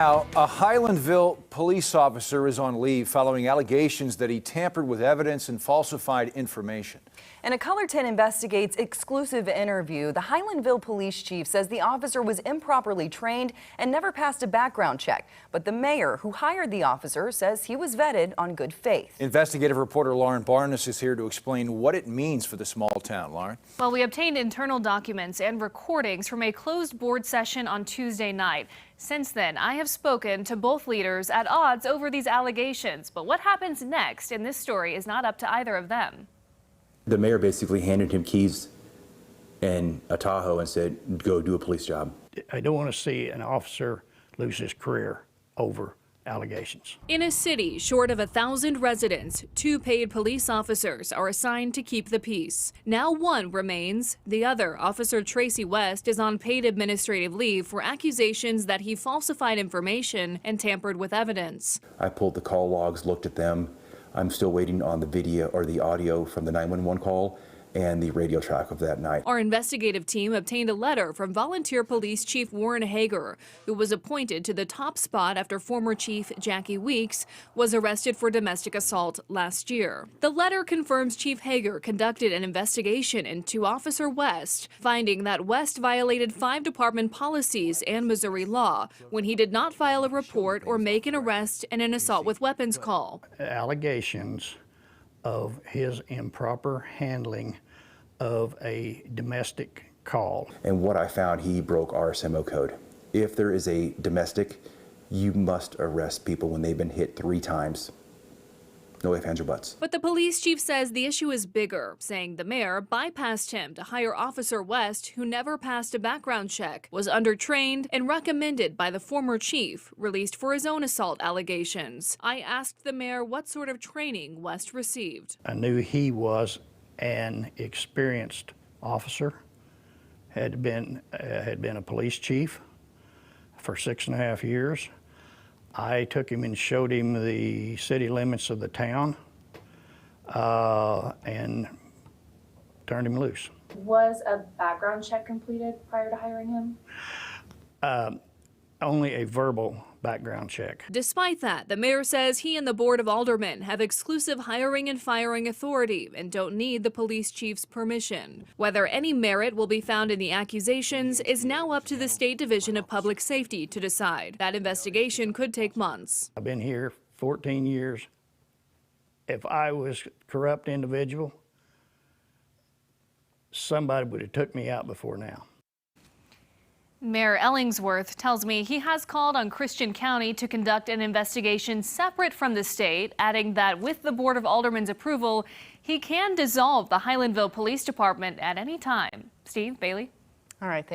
Now, a Highlandville police officer is on leave following allegations that he tampered with evidence and falsified information. In a Color 10 Investigates exclusive interview, the Highlandville police chief says the officer was improperly trained and never passed a background check. But the mayor who hired the officer says he was vetted on good faith. Investigative reporter Lauren Barnes is here to explain what it means for the small town. Lauren? Well, we obtained internal documents and recordings from a closed board session on Tuesday night. Since then, I have spoken to both leaders at odds over these allegations. But what happens next in this story is not up to either of them. The mayor basically handed him keys and a Tahoe and said, go do a police job. I don't want to see an officer lose his career over allegations. In a city short of 1,000 residents, 2 paid police officers are assigned to keep the peace. Now one remains. The other, Officer Tracy West, is on paid administrative leave for accusations that he falsified information and tampered with evidence. I pulled the call logs, looked at them. I'm still waiting on the video or the audio from the 911 call and the radio track of that night. Our investigative team obtained a letter from Volunteer Police Chief Warren Hager, who was appointed to the top spot after former Chief Jackie Weeks was arrested for domestic assault last year. The letter confirms Chief Hager conducted an investigation into Officer West, finding that West violated 5 department policies and Missouri law when he did not file a report or make an arrest in an assault with weapons call. Allegations of his improper handling of a domestic call. And what I found, he broke RSMO code. If there is a domestic, you must arrest people when they've been hit 3 times. No ifs, ands, or buts. But the police chief says the issue is bigger, saying the mayor bypassed him to hire Officer West, who never passed a background check, was undertrained, and recommended by the former chief, released for his own assault allegations. I asked the mayor what sort of training West received. I knew he was an experienced officer, had been a police chief for 6.5 years. I took him and showed him the city limits of the town and turned him loose. Was a background check completed prior to hiring him? Only a verbal background check. Despite that, the mayor says he and the Board of Aldermen have exclusive hiring and firing authority and don't need the police chief's permission. Whether any merit will be found in the accusations is now up to the State Division of Public Safety to decide. That investigation could take months. I've been here 14 years. If I was a corrupt individual, somebody would have took me out before now. Mayor Ellingsworth tells me he has called on Christian County to conduct an investigation separate from the state, adding that with the Board of Aldermen's approval, he can dissolve the Highlandville Police Department at any time. Steve, Bailey? All right, thank you.